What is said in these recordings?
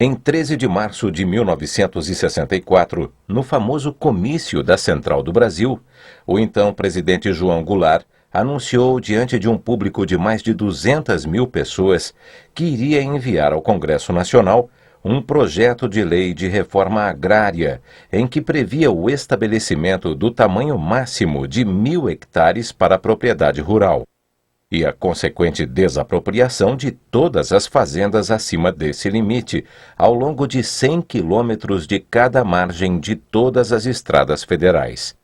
Em 13 de março de 1964, no famoso comício da Central do Brasil, o então presidente João Goulart anunciou diante de um público de mais de 200 mil pessoas que iria enviar ao Congresso Nacional um projeto de lei de reforma agrária em que previa o estabelecimento do tamanho máximo de 1.000 hectares para a propriedade rural e a consequente desapropriação de todas as fazendas acima desse limite, ao longo de 100 quilômetros de cada margem de todas as estradas federais.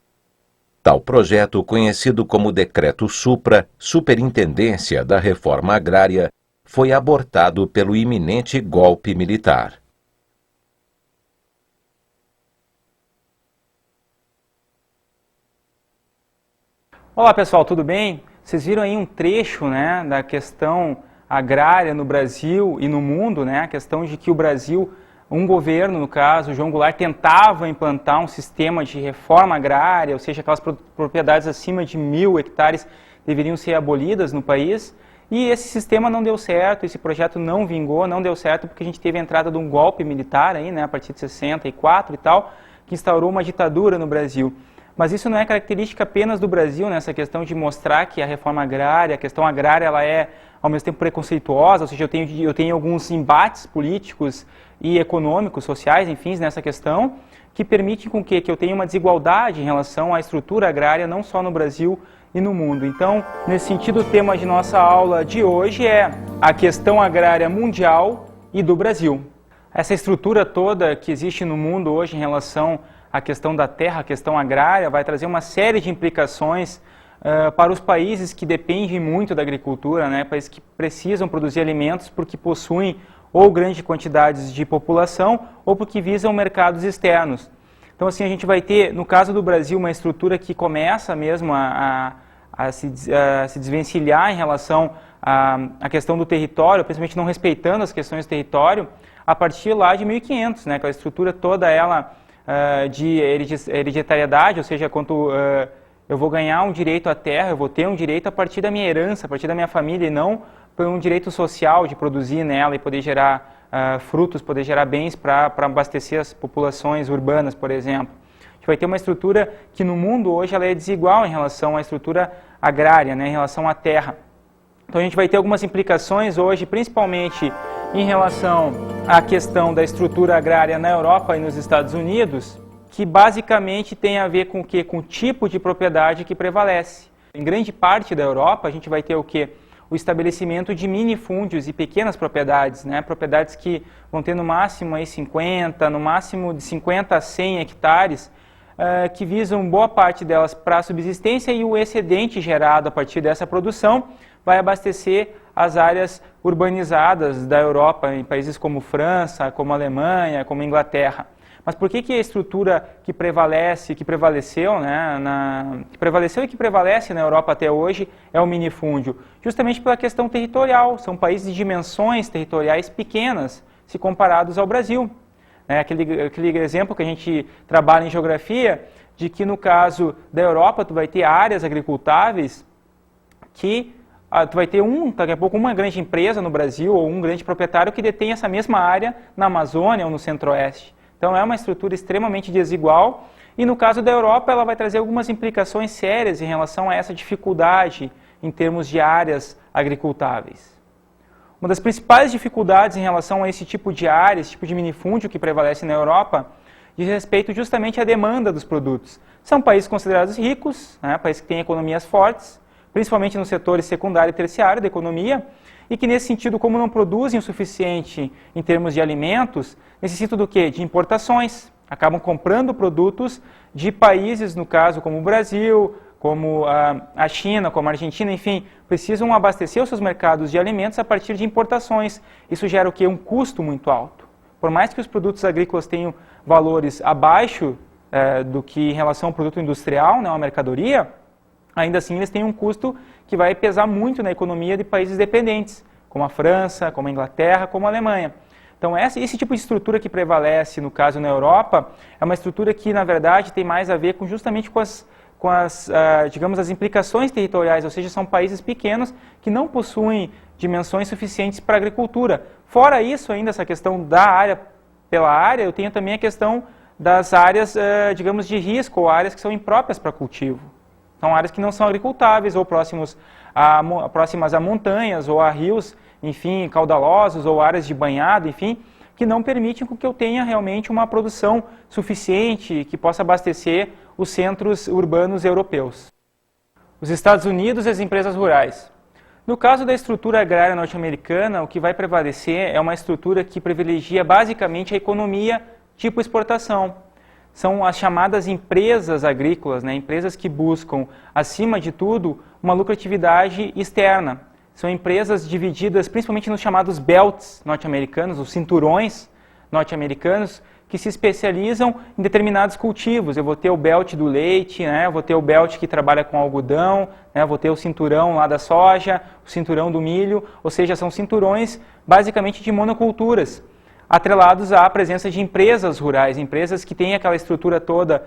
Tal projeto, conhecido como Decreto Supra, Superintendência da Reforma Agrária, foi abortado pelo iminente golpe militar. Olá pessoal, tudo bem? Vocês viram aí um trecho, né, da questão agrária no Brasil e no mundo, né, a questão de que o Brasil, um governo, no caso, João Goulart, tentava implantar um sistema de reforma agrária, ou seja, aquelas propriedades acima de 1.000 hectares deveriam ser abolidas no país, e esse sistema não deu certo, esse projeto não vingou, não deu certo porque a gente teve a entrada de um golpe militar aí, né, a partir de 64 e tal, que instaurou uma ditadura no Brasil. Mas isso não é característica apenas do Brasil, nessa questão de mostrar que a reforma agrária, a questão agrária, ela é ao mesmo tempo preconceituosa, ou seja, eu tenho alguns embates políticos e econômicos, sociais, enfim, nessa questão, que permitem com que eu tenha uma desigualdade em relação à estrutura agrária, não só no Brasil e no mundo. Então, nesse sentido, o tema de nossa aula de hoje é a questão agrária mundial e do Brasil. Essa estrutura toda que existe no mundo hoje em relação a questão da terra, a questão agrária, vai trazer uma série de implicações para os países que dependem muito da agricultura, né? Países que precisam produzir alimentos porque possuem ou grandes quantidades de população ou porque visam mercados externos. Então, assim, a gente vai ter, no caso do Brasil, uma estrutura que começa mesmo a se desvencilhar em relação à questão do território, principalmente não respeitando as questões do território, a partir lá de 1500, né? Aquela estrutura toda ela de hereditariedade, ou seja, quando eu vou ganhar um direito à terra, eu vou ter um direito a partir da minha herança, a partir da minha família, e não por um direito social de produzir nela e poder gerar frutos, poder gerar bens para abastecer as populações urbanas, por exemplo. A gente vai ter uma estrutura que no mundo hoje ela é desigual em relação à estrutura agrária, né, em relação à terra. Então a gente vai ter algumas implicações hoje, principalmente em relação à questão da estrutura agrária na Europa e nos Estados Unidos, que basicamente tem a ver com o quê? Com o tipo de propriedade que prevalece. Em grande parte da Europa a gente vai ter o quê? O estabelecimento de minifúndios e pequenas propriedades, né? Propriedades que vão ter no máximo aí 50, no máximo de 50 a 100 hectares, que visam boa parte delas para a subsistência, e o excedente gerado a partir dessa produção vai abastecer as áreas urbanizadas da Europa, em países como França, como Alemanha, como Inglaterra. Mas por que a estrutura que prevaleceu, né, que prevaleceu e que prevalece na Europa até hoje é o minifúndio? Justamente pela questão territorial. São países de dimensões territoriais pequenas, se comparados ao Brasil. Aquele exemplo que a gente trabalha em geografia, de que no caso da Europa tu vai ter áreas agricultáveis que tu vai ter daqui a pouco uma grande empresa no Brasil ou um grande proprietário que detém essa mesma área na Amazônia ou no Centro-Oeste. Então é uma estrutura extremamente desigual, e no caso da Europa ela vai trazer algumas implicações sérias em relação a essa dificuldade em termos de áreas agricultáveis. Uma das principais dificuldades em relação a esse tipo de área, esse tipo de minifúndio que prevalece na Europa, diz respeito justamente à demanda dos produtos. São países considerados ricos, né, países que têm economias fortes, principalmente nos setores secundário e terciário da economia, e que nesse sentido, como não produzem o suficiente em termos de alimentos, necessitam do quê? De importações. Acabam comprando produtos de países, no caso, como o Brasil, como a China, como a Argentina, enfim, precisam abastecer os seus mercados de alimentos a partir de importações. Isso gera o quê? Um custo muito alto. Por mais que os produtos agrícolas tenham valores abaixo do que em relação ao produto industrial, né, uma mercadoria, ainda assim eles têm um custo que vai pesar muito na economia de países dependentes, como a França, como a Inglaterra, como a Alemanha. Então esse tipo de estrutura que prevalece, no caso na Europa, é uma estrutura que na verdade tem mais a ver justamente com as implicações territoriais, ou seja, são países pequenos que não possuem dimensões suficientes para a agricultura. Fora isso, ainda essa questão da área pela área, eu tenho também a questão das áreas, digamos, de risco, ou áreas que são impróprias para cultivo. São áreas que não são agricultáveis, ou próximas a montanhas, ou a rios, enfim, caudalosos, ou áreas de banhado, enfim, que não permitem que eu tenha realmente uma produção suficiente que possa abastecer os centros urbanos europeus. Os Estados Unidos e as empresas rurais. No caso da estrutura agrária norte-americana, o que vai prevalecer é uma estrutura que privilegia basicamente a economia tipo exportação. São as chamadas empresas agrícolas, né? Empresas que buscam, acima de tudo, uma lucratividade externa. São empresas divididas principalmente nos chamados belts norte-americanos, os cinturões norte-americanos, que se especializam em determinados cultivos. Eu vou ter o belt do leite, né? Eu vou ter o belt que trabalha com algodão, né? Eu vou ter o cinturão lá da soja, o cinturão do milho, ou seja, são cinturões basicamente de monoculturas, atrelados à presença de empresas rurais, empresas que têm aquela estrutura toda,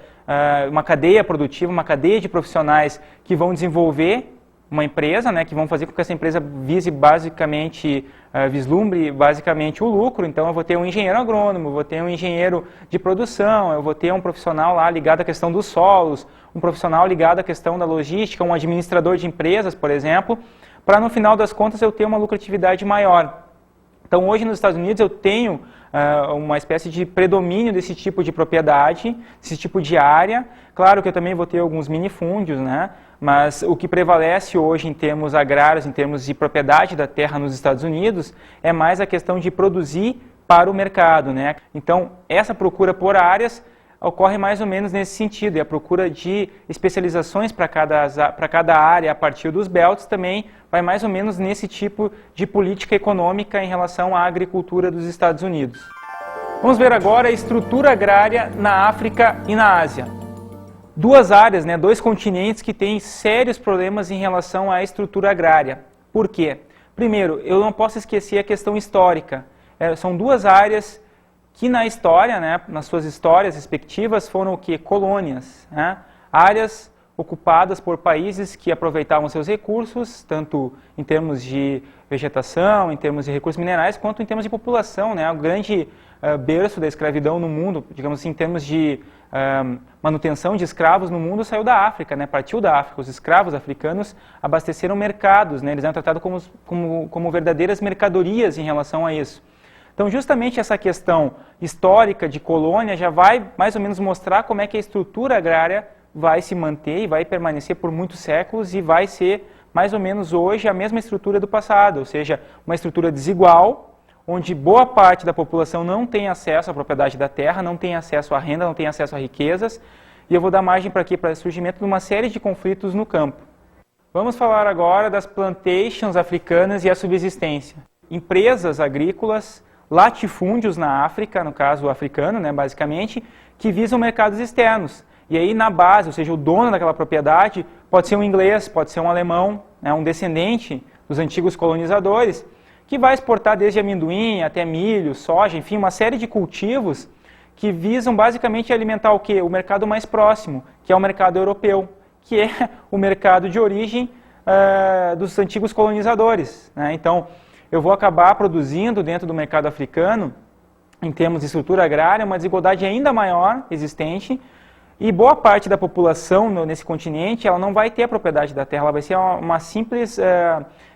uma cadeia produtiva, uma cadeia de profissionais que vão desenvolver uma empresa, né, que vão fazer com que essa empresa vise basicamente, vislumbre basicamente o lucro. Então eu vou ter um engenheiro agrônomo, eu vou ter um engenheiro de produção, eu vou ter um profissional lá ligado à questão dos solos, um profissional ligado à questão da logística, um administrador de empresas, por exemplo, para no final das contas eu ter uma lucratividade maior. Então hoje nos Estados Unidos eu tenho uma espécie de predomínio desse tipo de propriedade, desse tipo de área. Claro que eu também vou ter alguns minifúndios, né? Mas o que prevalece hoje em termos agrários, em termos de propriedade da terra nos Estados Unidos, é mais a questão de produzir para o mercado, né? Então essa procura por áreas ocorre mais ou menos nesse sentido, e a procura de especializações para cada área a partir dos belts também vai mais ou menos nesse tipo de política econômica em relação à agricultura dos Estados Unidos. Vamos ver agora a estrutura agrária na África e na Ásia. Duas áreas, né, dois continentes que têm sérios problemas em relação à estrutura agrária. Por quê? Primeiro, eu não posso esquecer a questão histórica. São duas áreas que na história, né, nas suas histórias respectivas, foram o quê? Colônias, né? Áreas ocupadas por países que aproveitavam seus recursos, tanto em termos de vegetação, em termos de recursos minerais, quanto em termos de população, né? O grande berço da escravidão no mundo, digamos assim, em termos de manutenção de escravos no mundo, saiu da África, né? Partiu da África. Os escravos africanos abasteceram mercados, né? Eles eram tratados como verdadeiras mercadorias em relação a isso. Então, justamente essa questão histórica de colônia já vai mais ou menos mostrar como é que a estrutura agrária vai se manter e vai permanecer por muitos séculos e vai ser mais ou menos hoje a mesma estrutura do passado, ou seja, uma estrutura desigual, onde boa parte da população não tem acesso à propriedade da terra, não tem acesso à renda, não tem acesso a riquezas, e eu vou dar margem para quê? Para o surgimento de uma série de conflitos no campo. Vamos falar agora das plantations africanas e a subsistência. Empresas agrícolas, latifúndios na África, no caso africano, né, basicamente, que visam mercados externos. E aí na base, ou seja, o dono daquela propriedade pode ser um inglês, pode ser um alemão, né, um descendente dos antigos colonizadores, que vai exportar desde amendoim até milho, soja, enfim, uma série de cultivos que visam basicamente alimentar o quê? O mercado mais próximo, que é o mercado europeu, que é o mercado de origem dos antigos colonizadores, né? Então, eu vou acabar produzindo dentro do mercado africano, em termos de estrutura agrária, uma desigualdade ainda maior existente, e boa parte da população nesse continente ela não vai ter a propriedade da terra, ela vai ser uma simples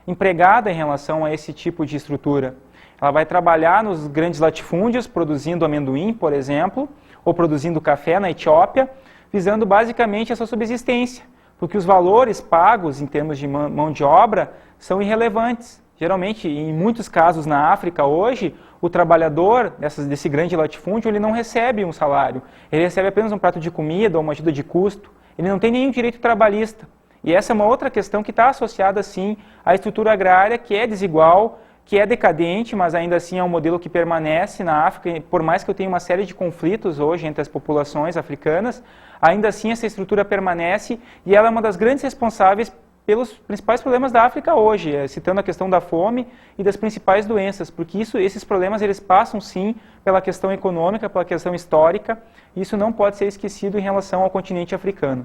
empregada em relação a esse tipo de estrutura. Ela vai trabalhar nos grandes latifúndios, produzindo amendoim, por exemplo, ou produzindo café na Etiópia, visando basicamente a sua subsistência, porque os valores pagos em termos de mão de obra são irrelevantes. Geralmente, em muitos casos na África hoje, o trabalhador desse grande latifúndio ele não recebe um salário, ele recebe apenas um prato de comida ou uma ajuda de custo, ele não tem nenhum direito trabalhista. E essa é uma outra questão que está associada, sim, à estrutura agrária, que é desigual, que é decadente, mas ainda assim é um modelo que permanece na África, por mais que eu tenha uma série de conflitos hoje entre as populações africanas, ainda assim essa estrutura permanece e ela é uma das grandes responsáveis pelos principais problemas da África hoje, citando a questão da fome e das principais doenças, porque esses problemas eles passam sim pela questão econômica, pela questão histórica, e isso não pode ser esquecido em relação ao continente africano.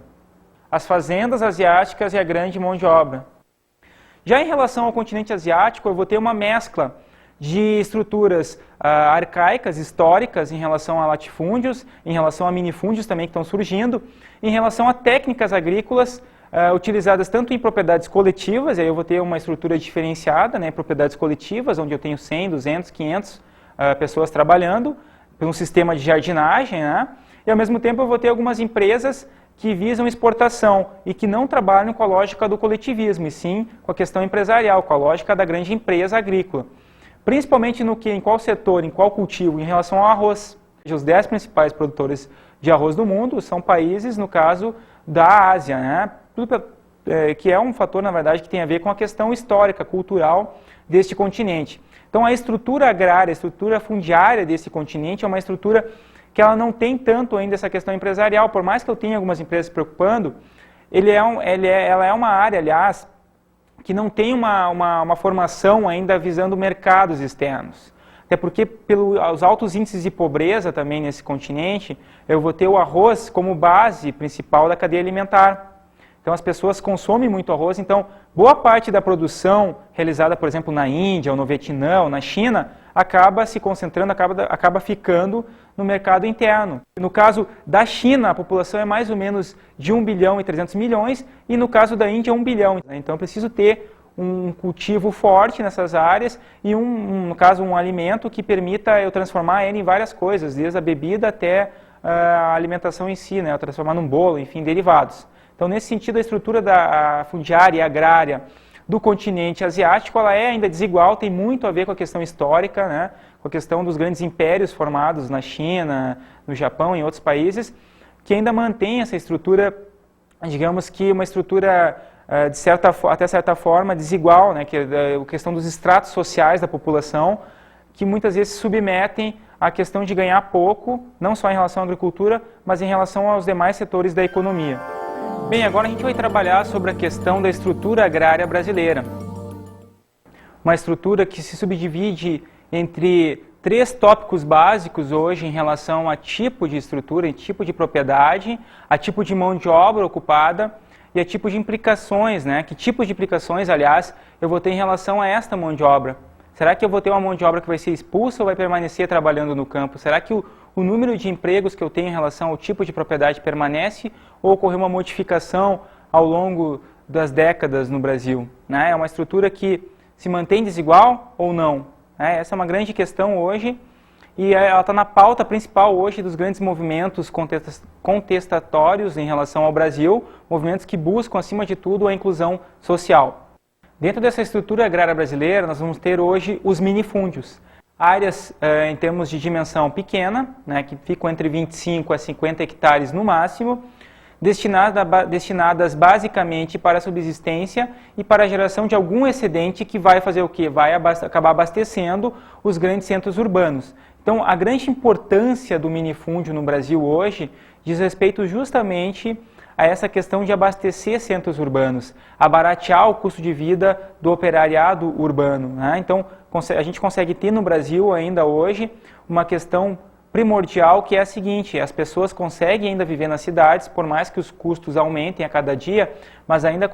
As fazendas asiáticas e a grande mão de obra. Já em relação ao continente asiático, eu vou ter uma mescla de estruturas arcaicas, históricas, em relação a latifúndios, em relação a minifúndios também que estão surgindo, em relação a técnicas agrícolas utilizadas tanto em propriedades coletivas, e aí eu vou ter uma estrutura diferenciada, né, propriedades coletivas, onde eu tenho 100, 200, 500 pessoas trabalhando, por um sistema de jardinagem, né, e ao mesmo tempo eu vou ter algumas empresas que visam exportação e que não trabalham com a lógica do coletivismo, e sim com a questão empresarial, com a lógica da grande empresa agrícola. Principalmente em qual setor, em qual cultivo, em relação ao arroz. Os 10 principais produtores de arroz do mundo são países, no caso, da Ásia, né? Que é um fator, na verdade, que tem a ver com a questão histórica, cultural deste continente. Então, a estrutura agrária, a estrutura fundiária desse continente é uma estrutura que ela não tem tanto ainda essa questão empresarial. Por mais que eu tenha algumas empresas se preocupando, ela é uma área, aliás, que não tem uma formação ainda visando mercados externos. Até porque, pelos altos índices de pobreza também nesse continente, eu vou ter o arroz como base principal da cadeia alimentar. Então, as pessoas consomem muito arroz, então, boa parte da produção realizada, por exemplo, na Índia, ou no Vietnã, ou na China, acaba se concentrando, acaba ficando no mercado interno. No caso da China, a população é mais ou menos de 1 bilhão e 300 milhões, e no caso da Índia, 1 bilhão. Então, eu preciso ter um cultivo forte nessas áreas e, no caso, um alimento que permita eu transformar ele em várias coisas, desde a bebida até a alimentação em si, né? Transformar num bolo, enfim, derivados. Então, nesse sentido, a estrutura da fundiária e agrária do continente asiático, ela é ainda desigual, tem muito a ver com a questão histórica, né? Com a questão dos grandes impérios formados na China, no Japão e em outros países, que ainda mantém essa estrutura, digamos que uma estrutura, até certa forma, desigual, né? Que é a questão dos estratos sociais da população, que muitas vezes se submetem à questão de ganhar pouco, não só em relação à agricultura, mas em relação aos demais setores da economia. Bem, agora a gente vai trabalhar sobre a questão da estrutura agrária brasileira. Uma estrutura que se subdivide entre 3 tópicos básicos hoje em relação a tipo de estrutura, em tipo de propriedade, a tipo de mão de obra ocupada e a tipo de implicações, né? Que tipos de implicações, aliás, eu vou ter em relação a esta mão de obra? Será que eu vou ter uma mão de obra que vai ser expulsa ou vai permanecer trabalhando no campo? Será que o número de empregos que eu tenho em relação ao tipo de propriedade permanece ou ocorreu uma modificação ao longo das décadas no Brasil? Né? É uma estrutura que se mantém desigual ou não? Essa é uma grande questão hoje e ela está na pauta principal hoje dos grandes movimentos contestatórios em relação ao Brasil, movimentos que buscam, acima de tudo, a inclusão social. Dentro dessa estrutura agrária brasileira, nós vamos ter hoje os minifúndios. Áreas em termos de dimensão pequena, né, que ficam entre 25 a 50 hectares no máximo, destinadas basicamente para a subsistência e para a geração de algum excedente que vai fazer o quê? Vai acabar abastecendo os grandes centros urbanos. Então, a grande importância do minifúndio no Brasil hoje diz respeito justamente a essa questão de abastecer centros urbanos, abaratear o custo de vida do operariado urbano. Né? Então, a gente consegue ter no Brasil ainda hoje uma questão primordial que é a seguinte: as pessoas conseguem ainda viver nas cidades, por mais que os custos aumentem a cada dia, mas ainda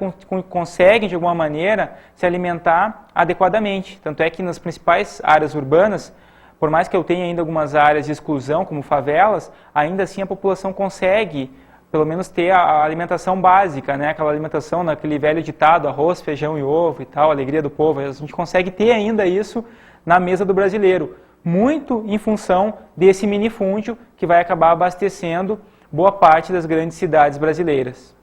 conseguem de alguma maneira se alimentar adequadamente. Tanto é que nas principais áreas urbanas, por mais que eu tenha ainda algumas áreas de exclusão, como favelas, ainda assim a população consegue pelo menos ter a alimentação básica, né? Aquela alimentação naquele velho ditado, arroz, feijão e ovo e tal, alegria do povo. A gente consegue ter ainda isso na mesa do brasileiro, muito em função desse minifúndio que vai acabar abastecendo boa parte das grandes cidades brasileiras.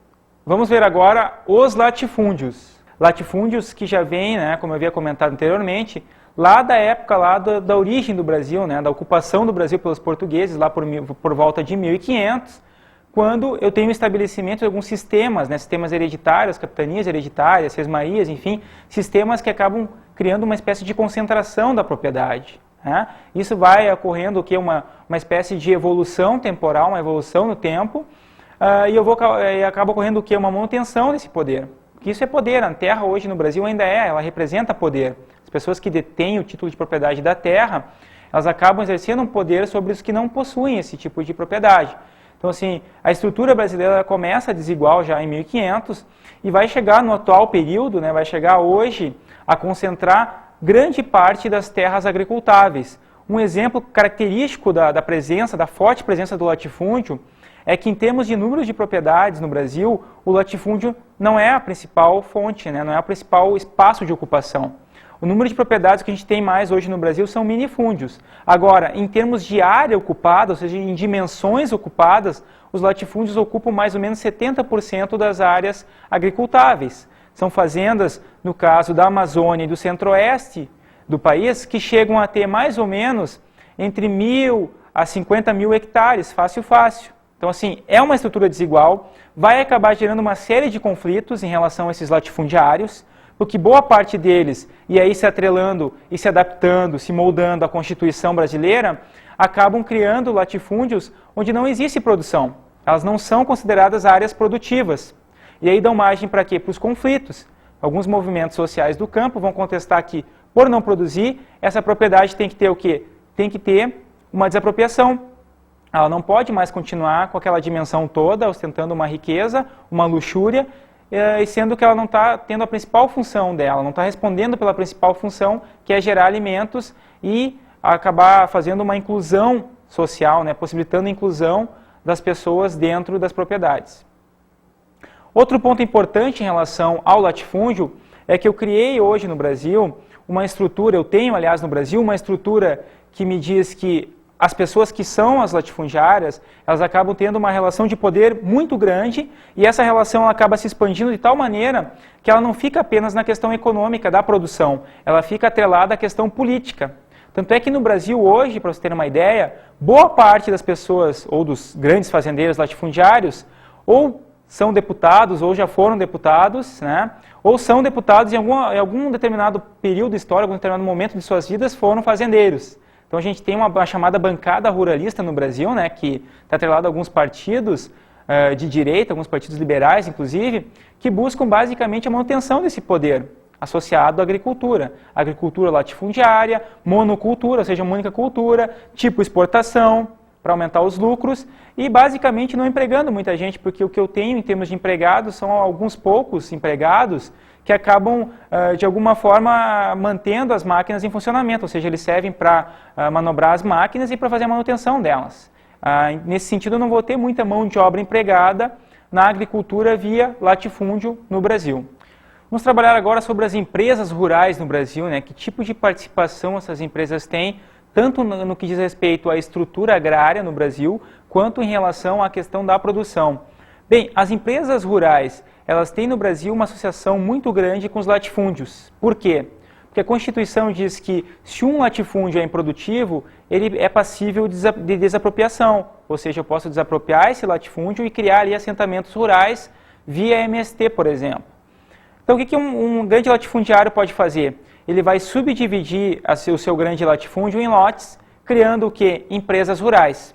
Vamos ver agora os latifúndios. Latifúndios que já vêm, né, como eu havia comentado anteriormente, lá da época da origem do Brasil, né, da ocupação do Brasil pelos portugueses, lá por volta de 1500, quando eu tenho o estabelecimento de alguns sistemas, né, sistemas hereditários, capitanias hereditárias, sesmarias, enfim, sistemas que acabam criando uma espécie de concentração da propriedade. Né? Isso vai ocorrendo que uma espécie de evolução temporal, uma evolução no tempo, e acaba ocorrendo o que? Uma manutenção desse poder. Porque isso é poder, a terra hoje no Brasil ainda ela representa poder. As pessoas que detêm o título de propriedade da terra, elas acabam exercendo um poder sobre os que não possuem esse tipo de propriedade. Então, assim, a estrutura brasileira começa desigual já em 1500 e vai chegar no atual período, né, vai chegar hoje a concentrar grande parte das terras agricultáveis. Um exemplo característico da forte presença do latifúndio é que, em termos de número de propriedades no Brasil, o latifúndio não é a principal fonte, né? Não é o principal espaço de ocupação. O número de propriedades que a gente tem mais hoje no Brasil são minifúndios. Agora, em termos de área ocupada, ou seja, em dimensões ocupadas, os latifúndios ocupam mais ou menos 70% das áreas agricultáveis. São fazendas, no caso da Amazônia e do centro-oeste do país, que chegam a ter mais ou menos entre 1.000 a 50.000 hectares, fácil. Então, assim, é uma estrutura desigual, vai acabar gerando uma série de conflitos em relação a esses latifundiários, porque boa parte deles, e aí se atrelando e se adaptando, se moldando à Constituição brasileira, acabam criando latifúndios onde não existe produção. Elas não são consideradas áreas produtivas. E aí dão margem para quê? Para os conflitos. Alguns movimentos sociais do campo vão contestar que, por não produzir, essa propriedade tem que ter o quê? Tem que ter uma desapropriação. Ela não pode mais continuar com aquela dimensão toda, ostentando uma riqueza, uma luxúria, e sendo que ela não está tendo a principal função dela, não está respondendo pela principal função, que é gerar alimentos e acabar fazendo uma inclusão social, né, possibilitando a inclusão das pessoas dentro das propriedades. Outro ponto importante em relação ao latifúndio é que eu criei hoje no Brasil uma estrutura, eu tenho, aliás, no Brasil, uma estrutura que me diz que as pessoas que são as latifundiárias, elas acabam tendo uma relação de poder muito grande e essa relação ela acaba se expandindo de tal maneira que ela não fica apenas na questão econômica da produção, ela fica atrelada à questão política. Tanto é que no Brasil hoje, para você ter uma ideia, boa parte das pessoas, ou dos grandes fazendeiros latifundiários, ou são deputados, ou já foram deputados, né? Ou são deputados em algum determinado período histórico, em determinado momento de suas vidas, foram fazendeiros. Então a gente tem uma chamada bancada ruralista no Brasil, né, que está atrelada a alguns partidos de direita, alguns partidos liberais, inclusive, que buscam basicamente a manutenção desse poder associado à agricultura. Agricultura latifundiária, monocultura, ou seja, uma única cultura, tipo exportação, para aumentar os lucros, e basicamente não empregando muita gente, porque o que eu tenho em termos de empregados são alguns poucos empregados que acabam, de alguma forma, mantendo as máquinas em funcionamento, ou seja, eles servem para manobrar as máquinas e para fazer a manutenção delas. Nesse sentido, eu não vou ter muita mão de obra empregada na agricultura via latifúndio no Brasil. Vamos trabalhar agora sobre as empresas rurais no Brasil, né? Que tipo de participação essas empresas têm, tanto no que diz respeito à estrutura agrária no Brasil, quanto em relação à questão da produção. Bem, as empresas rurais, elas têm no Brasil uma associação muito grande com os latifúndios. Por quê? Porque a Constituição diz que se um latifúndio é improdutivo, ele é passível de desapropriação. Ou seja, eu posso desapropriar esse latifúndio e criar ali assentamentos rurais via MST, por exemplo. Então, o que um grande latifundiário pode fazer? Ele vai subdividir o seu grande latifúndio em lotes, criando o quê? Empresas rurais.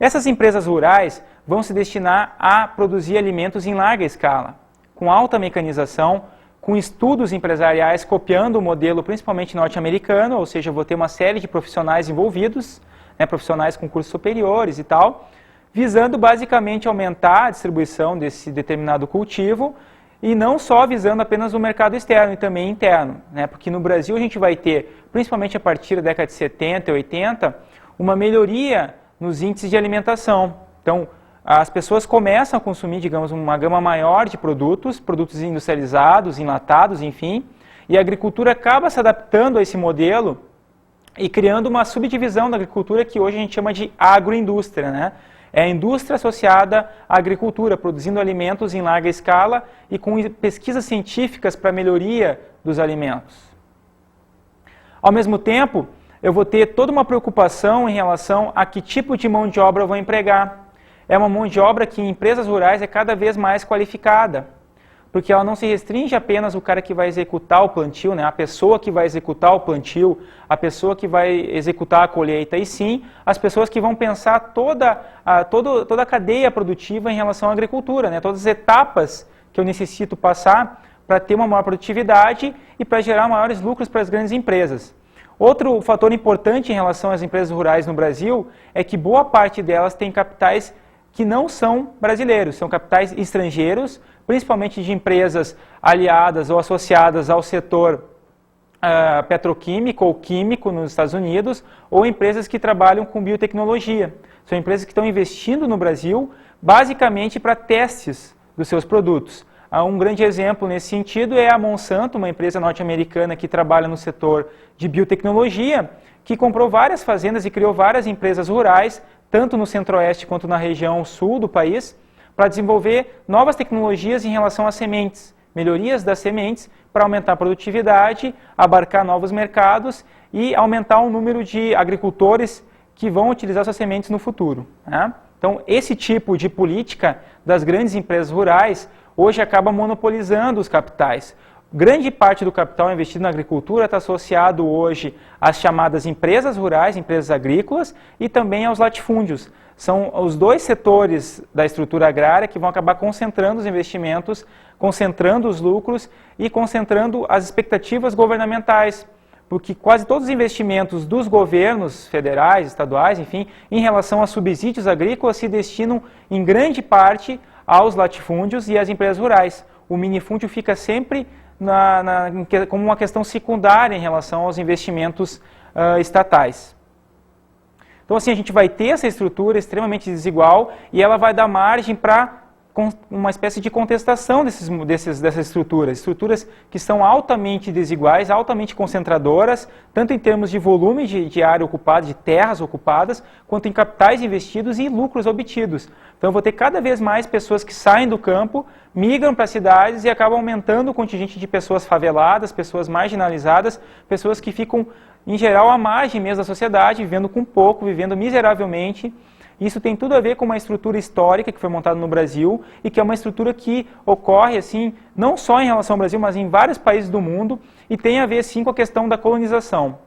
Essas empresas rurais vão se destinar a produzir alimentos em larga escala, com alta mecanização, com estudos empresariais copiando o modelo principalmente norte-americano, ou seja, eu vou ter uma série de profissionais envolvidos, né, profissionais com cursos superiores e tal, visando basicamente aumentar a distribuição desse determinado cultivo e não só visando apenas o mercado externo e também interno, né, porque no Brasil a gente vai ter, principalmente a partir da década de 70 e 80, uma melhoria nos índices de alimentação. Então, as pessoas começam a consumir, digamos, uma gama maior de produtos industrializados, enlatados, enfim, e a agricultura acaba se adaptando a esse modelo e criando uma subdivisão da agricultura que hoje a gente chama de agroindústria, né? É a indústria associada à agricultura, produzindo alimentos em larga escala e com pesquisas científicas para a melhoria dos alimentos. Ao mesmo tempo, eu vou ter toda uma preocupação em relação a que tipo de mão de obra eu vou empregar. É uma mão de obra que em empresas rurais é cada vez mais qualificada, porque ela não se restringe apenas ao cara que vai executar o plantio, né? A pessoa que vai executar o plantio, a pessoa que vai executar a colheita, e sim as pessoas que vão pensar toda a cadeia produtiva em relação à agricultura, né? Todas as etapas que eu necessito passar para ter uma maior produtividade e para gerar maiores lucros para as grandes empresas. Outro fator importante em relação às empresas rurais no Brasil é que boa parte delas tem capitais que não são brasileiros, são capitais estrangeiros, principalmente de empresas aliadas ou associadas ao setor petroquímico ou químico nos Estados Unidos, ou empresas que trabalham com biotecnologia. São empresas que estão investindo no Brasil basicamente para testes dos seus produtos. Um grande exemplo nesse sentido é a Monsanto, uma empresa norte-americana que trabalha no setor de biotecnologia, que comprou várias fazendas e criou várias empresas rurais, tanto no centro-oeste quanto na região sul do país, para desenvolver novas tecnologias em relação às sementes, melhorias das sementes para aumentar a produtividade, abarcar novos mercados e aumentar o número de agricultores que vão utilizar suas sementes no futuro, né? Então, esse tipo de política das grandes empresas rurais hoje acaba monopolizando os capitais. Grande parte do capital investido na agricultura está associado hoje às chamadas empresas rurais, empresas agrícolas, e também aos latifúndios. São os dois setores da estrutura agrária que vão acabar concentrando os investimentos, concentrando os lucros e concentrando as expectativas governamentais, porque quase todos os investimentos dos governos federais, estaduais, enfim, em relação a subsídios agrícolas se destinam em grande parte aos latifúndios e às empresas rurais. O minifúndio fica sempre como uma questão secundária em relação aos investimentos estatais. Então, assim, a gente vai ter essa estrutura extremamente desigual e ela vai dar margem para uma espécie de contestação dessas estruturas que são altamente desiguais, altamente concentradoras, tanto em termos de volume de área ocupada, de terras ocupadas, quanto em capitais investidos e lucros obtidos. Então, eu vou ter cada vez mais pessoas que saem do campo, migram para as cidades e acabam aumentando o contingente de pessoas faveladas, pessoas marginalizadas, pessoas que ficam, em geral, à margem mesmo da sociedade, vivendo com pouco, vivendo miseravelmente. Isso tem tudo a ver com uma estrutura histórica que foi montada no Brasil e que é uma estrutura que ocorre, assim, não só em relação ao Brasil, mas em vários países do mundo e tem a ver, sim, com a questão da colonização.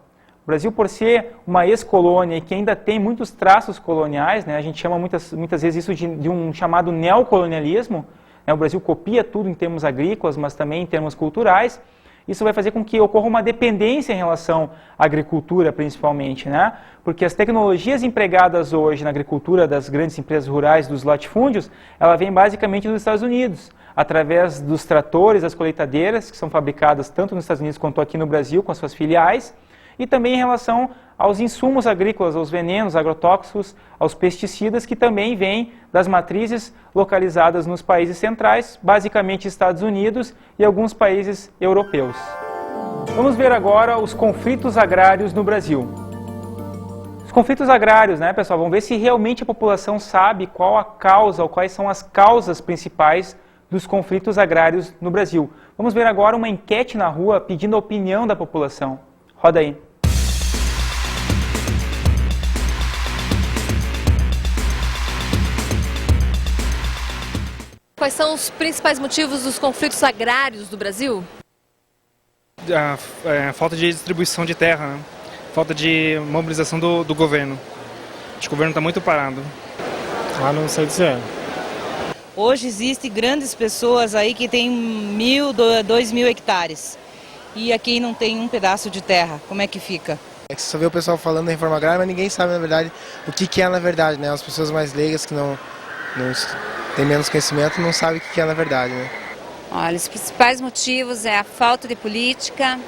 O Brasil, por ser uma ex-colônia e que ainda tem muitos traços coloniais, né, a gente chama muitas vezes isso de um chamado neocolonialismo, né, o Brasil copia tudo em termos agrícolas, mas também em termos culturais. Isso vai fazer com que ocorra uma dependência em relação à agricultura, principalmente, né? Porque as tecnologias empregadas hoje na agricultura das grandes empresas rurais, dos latifúndios, ela vem basicamente dos Estados Unidos, através dos tratores, das colheitadeiras, que são fabricadas tanto nos Estados Unidos quanto aqui no Brasil, com as suas filiais, e também em relação aos insumos agrícolas, aos venenos, agrotóxicos, aos pesticidas, que também vêm das matrizes localizadas nos países centrais, basicamente Estados Unidos e alguns países europeus. Vamos ver agora os conflitos agrários no Brasil. Os conflitos agrários, né, pessoal? Vamos ver se realmente a população sabe qual a causa ou quais são as causas principais dos conflitos agrários no Brasil. Vamos ver agora uma enquete na rua pedindo a opinião da população. Roda aí. Quais são os principais motivos dos conflitos agrários do Brasil? A falta de distribuição de terra, né? Falta de mobilização do governo. Acho que o governo está muito parado. Não sei dizer. Hoje existem grandes pessoas aí que têm 1.000, 2.000 hectares. E aqui não tem um pedaço de terra. Como é que fica? É que você só vê o pessoal falando da reforma agrária, mas ninguém sabe, na verdade, o que é na verdade, né? As pessoas mais leigas que não têm menos conhecimento não sabem o que é na verdade, né? Olha, os principais motivos é a falta de política,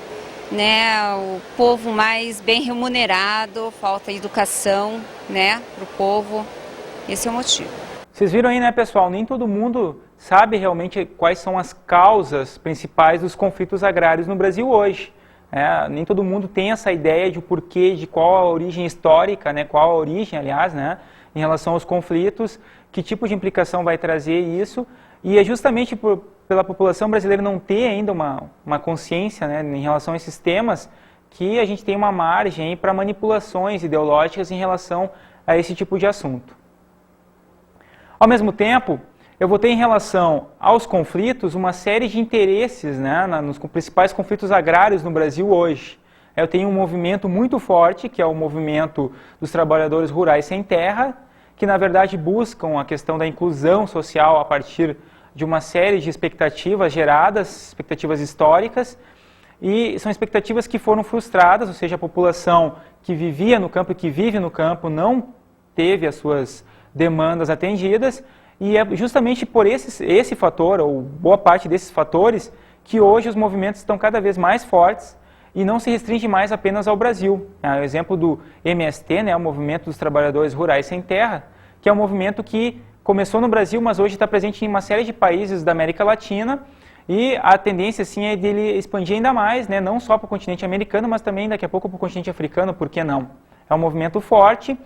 né? O povo mais bem remunerado, falta de educação, né, para o povo. Esse é o motivo. Vocês viram aí, né, pessoal? Nem todo mundo sabe realmente quais são as causas principais dos conflitos agrários no Brasil hoje. Nem todo mundo tem essa ideia de porquê, de qual a origem histórica, né, qual a origem, aliás, né, em relação aos conflitos, que tipo de implicação vai trazer isso. E é justamente pela população brasileira não ter ainda uma consciência, né, em relação a esses temas que a gente tem uma margem para manipulações ideológicas em relação a esse tipo de assunto. Ao mesmo tempo, eu vou ter em relação aos conflitos uma série de interesses, né, nos principais conflitos agrários no Brasil hoje. Eu tenho um movimento muito forte, que é o movimento dos trabalhadores rurais sem terra, que na verdade buscam a questão da inclusão social a partir de uma série de expectativas geradas, expectativas históricas, e são expectativas que foram frustradas, ou seja, a população que vivia no campo e que vive no campo não teve as suas demandas atendidas, e é justamente por esse fator, ou boa parte desses fatores, que hoje os movimentos estão cada vez mais fortes e não se restringe mais apenas ao Brasil. O exemplo do MST, né, o Movimento dos Trabalhadores Rurais Sem Terra, que é um movimento que começou no Brasil, mas hoje está presente em uma série de países da América Latina, e a tendência sim, é dele expandir ainda mais, né, não só para o continente americano, mas também daqui a pouco para o continente africano, por que não? É um movimento forte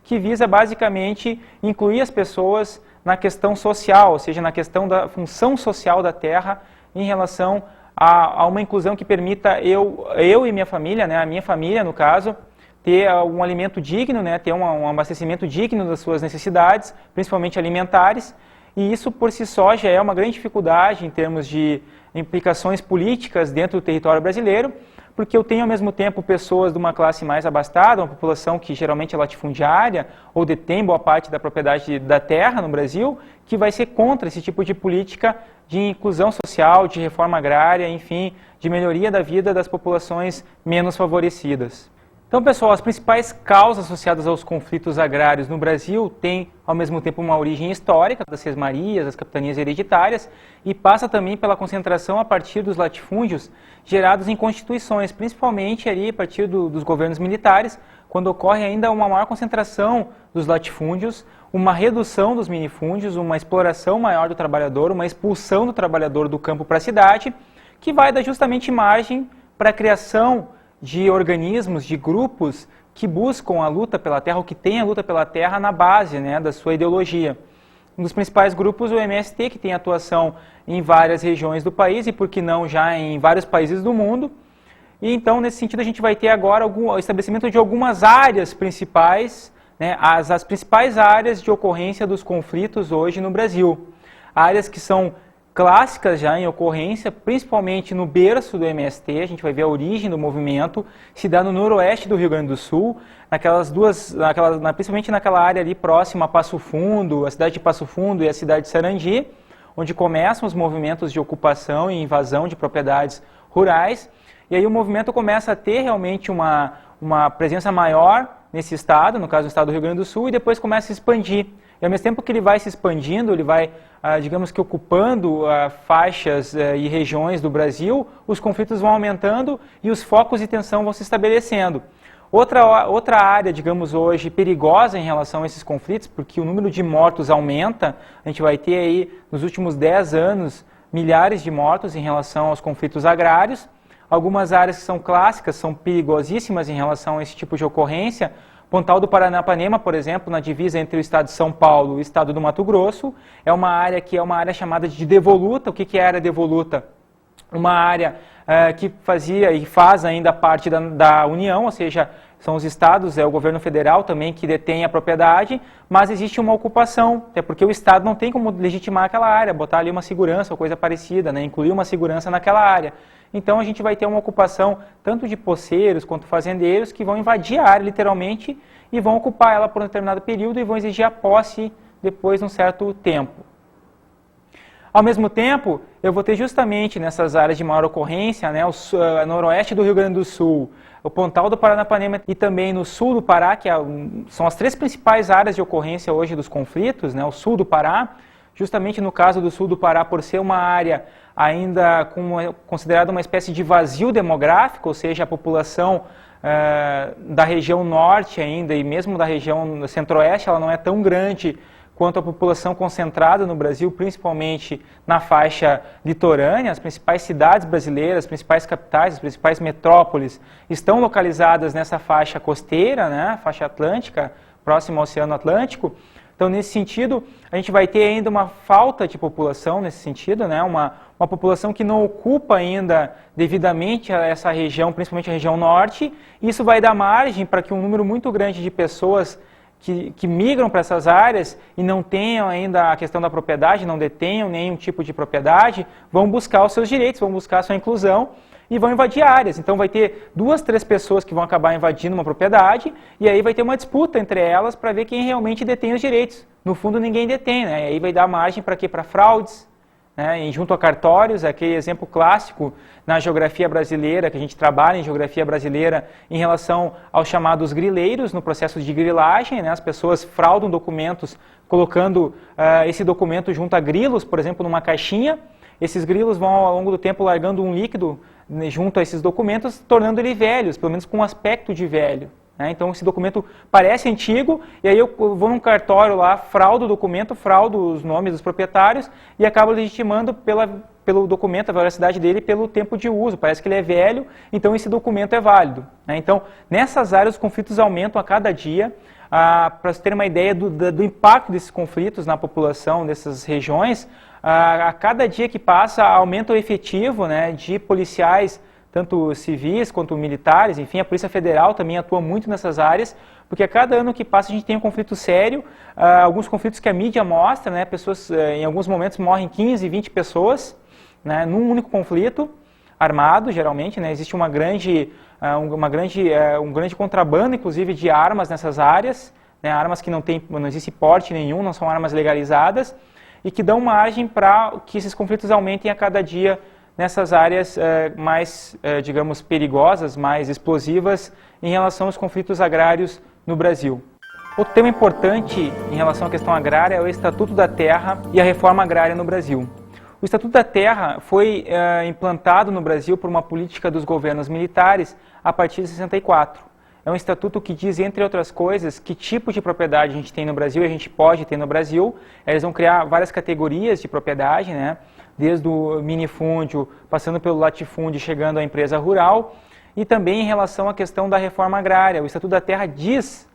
que visa basicamente incluir as pessoas na questão social, ou seja, na questão da função social da terra em relação a uma inclusão que permita eu e minha família, né, a minha família no caso, ter um alimento digno, né, ter um abastecimento digno das suas necessidades, principalmente alimentares, e isso por si só já é uma grande dificuldade em termos de implicações políticas dentro do território brasileiro, porque eu tenho ao mesmo tempo pessoas de uma classe mais abastada, uma população que geralmente é latifundiária ou detém boa parte da propriedade da terra no Brasil, que vai ser contra esse tipo de política de inclusão social, de reforma agrária, enfim, de melhoria da vida das populações menos favorecidas. Então, pessoal, as principais causas associadas aos conflitos agrários no Brasil têm, ao mesmo tempo, uma origem histórica, das sesmarias, das capitanias hereditárias, e passa também pela concentração a partir dos latifúndios gerados em constituições, principalmente ali a partir dos governos militares, quando ocorre ainda uma maior concentração dos latifúndios, uma redução dos minifúndios, uma exploração maior do trabalhador, uma expulsão do trabalhador do campo para a cidade, que vai dar justamente margem para a criação de organismos, de grupos que buscam a luta pela terra, ou que têm a luta pela terra na base, né, da sua ideologia. Um dos principais grupos, o MST, que tem atuação em várias regiões do país e, por que não, já em vários países do mundo. E então, nesse sentido, a gente vai ter agora o estabelecimento de algumas áreas principais, né, as principais áreas de ocorrência dos conflitos hoje no Brasil. Áreas que são clássicas já em ocorrência, principalmente no berço do MST, a gente vai ver a origem do movimento, se dá no noroeste do Rio Grande do Sul, principalmente naquela área ali próxima a Passo Fundo, a cidade de Passo Fundo e a cidade de Sarandi, onde começam os movimentos de ocupação e invasão de propriedades rurais, e aí o movimento começa a ter realmente uma presença maior nesse estado, no caso do estado do Rio Grande do Sul, e depois começa a se expandir. E ao mesmo tempo que ele vai se expandindo, ele vai, digamos que ocupando faixas e regiões do Brasil, os conflitos vão aumentando e os focos de tensão vão se estabelecendo. Outra área, digamos hoje, perigosa em relação a esses conflitos, porque o número de mortos aumenta, a gente vai ter aí, nos últimos 10 anos, milhares de mortos em relação aos conflitos agrários. Algumas áreas que são clássicas, são perigosíssimas em relação a esse tipo de ocorrência. Pontal do Paranapanema, por exemplo, na divisa entre o estado de São Paulo e o estado do Mato Grosso, é uma área que é uma área chamada de devoluta. O que é a área devoluta? Uma área que fazia e faz ainda parte da União, ou seja, são os estados, é o governo federal também que detém a propriedade, mas existe uma ocupação, até porque o estado não tem como legitimar aquela área, botar ali uma segurança ou coisa parecida, né, incluir uma segurança naquela área. Então a gente vai ter uma ocupação tanto de poceiros quanto fazendeiros que vão invadir a área literalmente e vão ocupar ela por um determinado período e vão exigir a posse depois de um certo tempo. Ao mesmo tempo, eu vou ter justamente nessas áreas de maior ocorrência, né, o noroeste do Rio Grande do Sul, o Pontal do Paranapanema e também no sul do Pará, que são as três principais áreas de ocorrência hoje dos conflitos, né, o sul do Pará, justamente no caso do sul do Pará, por ser uma área ainda considerada uma espécie de vazio demográfico, ou seja, a população da região norte ainda e mesmo da região centro-oeste, ela não é tão grande quanto a população concentrada no Brasil, principalmente na faixa litorânea. As principais cidades brasileiras, as principais capitais, as principais metrópoles estão localizadas nessa faixa costeira, né, faixa atlântica, próxima ao Oceano Atlântico. Então, nesse sentido, a gente vai ter ainda uma falta de população nesse sentido, né? Uma população que não ocupa ainda devidamente essa região, principalmente a região norte. Isso vai dar margem para que um número muito grande de pessoas que migram para essas áreas e não tenham ainda a questão da propriedade, não detenham nenhum tipo de propriedade, vão buscar os seus direitos, vão buscar a sua inclusão e vão invadir áreas. Então vai ter 2, 3 pessoas que vão acabar invadindo uma propriedade e aí vai ter uma disputa entre elas para ver quem realmente detém os direitos. No fundo ninguém detém, né? E aí vai dar margem para quê? Para fraudes, né? E junto a cartórios, aquele exemplo clássico na geografia brasileira, que a gente trabalha em geografia brasileira em relação aos chamados grileiros, no processo de grilagem, né? As pessoas fraudam documentos colocando esse documento junto a grilos, por exemplo, numa caixinha. Esses grilos vão ao longo do tempo largando um líquido junto a esses documentos, tornando ele velhos, pelo menos com um aspecto de velho. Então esse documento parece antigo, e aí eu vou num cartório lá, fraudo o documento, fraudo os nomes dos proprietários e acabo legitimando pelo documento, a veracidade dele, pelo tempo de uso. Parece que ele é velho, então esse documento é válido. Então, nessas áreas, os conflitos aumentam a cada dia. Para você ter uma ideia do impacto desses conflitos na população dessas regiões, a cada dia que passa, aumenta o efetivo de policiais, tanto civis quanto militares, enfim, a Polícia Federal também atua muito nessas áreas, porque a cada ano que passa a gente tem um conflito sério, alguns conflitos que a mídia mostra, pessoas, em alguns momentos morrem 15, 20 pessoas, num único conflito armado, geralmente, existe um grande contrabando, inclusive, de armas nessas áreas, armas que não existe porte nenhum, não são armas legalizadas, e que dão margem para que esses conflitos aumentem a cada dia nessas áreas mais, digamos, perigosas, mais explosivas em relação aos conflitos agrários no Brasil. Outro tema importante em relação à questão agrária é o Estatuto da Terra e a reforma agrária no Brasil. O Estatuto da Terra foi implantado no Brasil por uma política dos governos militares a partir de 64. É um estatuto que diz, entre outras coisas, que tipo de propriedade a gente tem no Brasil e a gente pode ter no Brasil. Eles vão criar várias categorias de propriedade, desde o minifúndio, passando pelo latifúndio, chegando à empresa rural, e também em relação à questão da reforma agrária. O Estatuto da Terra diz,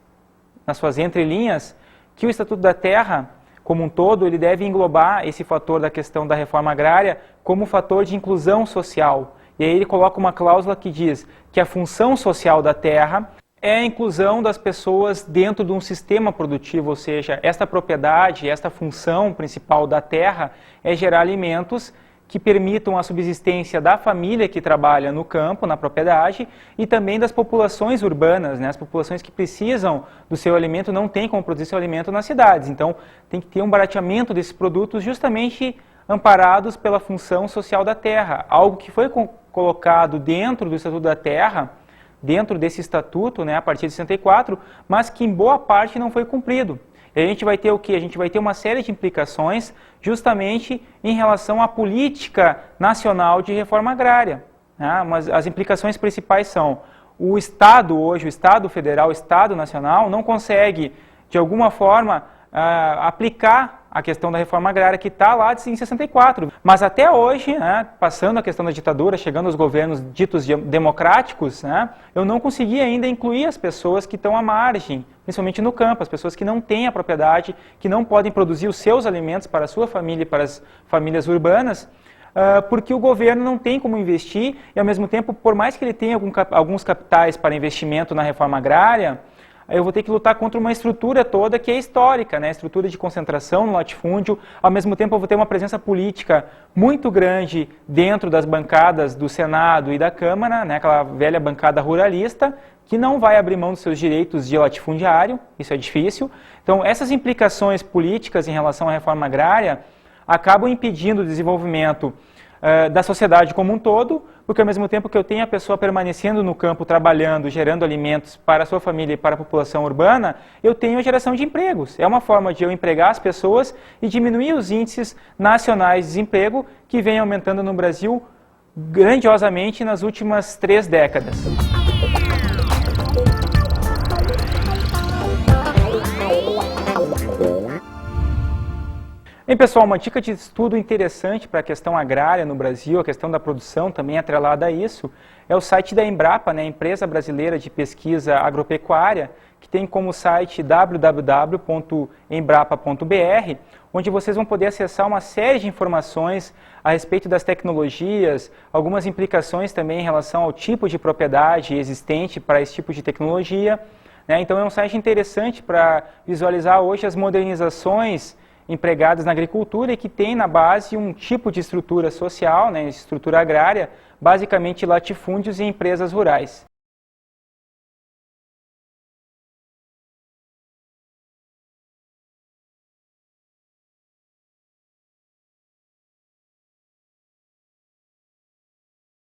nas suas entrelinhas, que o Estatuto da Terra, como um todo, ele deve englobar esse fator da questão da reforma agrária como fator de inclusão social. E aí ele coloca uma cláusula que diz que a função social da terra é a inclusão das pessoas dentro de um sistema produtivo, ou seja, esta propriedade, esta função principal da terra é gerar alimentos que permitam a subsistência da família que trabalha no campo, na propriedade, e também das populações urbanas, as populações que precisam do seu alimento não têm como produzir seu alimento nas cidades. Então, tem que ter um barateamento desses produtos justamente amparados pela função social da terra, algo que foi colocado dentro do Estatuto da Terra, dentro desse estatuto, a partir de 64, mas que em boa parte não foi cumprido. E a gente vai ter o quê? A gente vai ter uma série de implicações justamente em relação à política nacional de reforma agrária. Mas as implicações principais são: o Estado hoje, o Estado federal, o Estado nacional, não consegue, de alguma forma, aplicar a questão da reforma agrária que está lá em 64. Mas até hoje, passando a questão da ditadura, chegando aos governos ditos democráticos, eu não consegui ainda incluir as pessoas que estão à margem, principalmente no campo, as pessoas que não têm a propriedade, que não podem produzir os seus alimentos para a sua família e para as famílias urbanas, porque o governo não tem como investir e, ao mesmo tempo, por mais que ele tenha alguns capitais para investimento na reforma agrária, eu vou ter que lutar contra uma estrutura toda que é histórica, a estrutura de concentração no latifúndio. Ao mesmo tempo, eu vou ter uma presença política muito grande dentro das bancadas do Senado e da Câmara, aquela velha bancada ruralista, que não vai abrir mão dos seus direitos de latifundiário, isso é difícil. Então, essas implicações políticas em relação à reforma agrária acabam impedindo o desenvolvimento da sociedade como um todo, porque ao mesmo tempo que eu tenho a pessoa permanecendo no campo, trabalhando, gerando alimentos para a sua família e para a população urbana, eu tenho a geração de empregos. É uma forma de eu empregar as pessoas e diminuir os índices nacionais de desemprego que vem aumentando no Brasil grandiosamente nas últimas 3 décadas. Bem, pessoal, uma dica de estudo interessante para a questão agrária no Brasil, a questão da produção também atrelada a isso, é o site da Embrapa, a Empresa Brasileira de Pesquisa Agropecuária, que tem como site www.embrapa.br, onde vocês vão poder acessar uma série de informações a respeito das tecnologias, algumas implicações também em relação ao tipo de propriedade existente para esse tipo de tecnologia. Então é um site interessante para visualizar hoje as modernizações empregadas na agricultura e que tem na base um tipo de estrutura social, estrutura agrária, basicamente latifúndios e empresas rurais.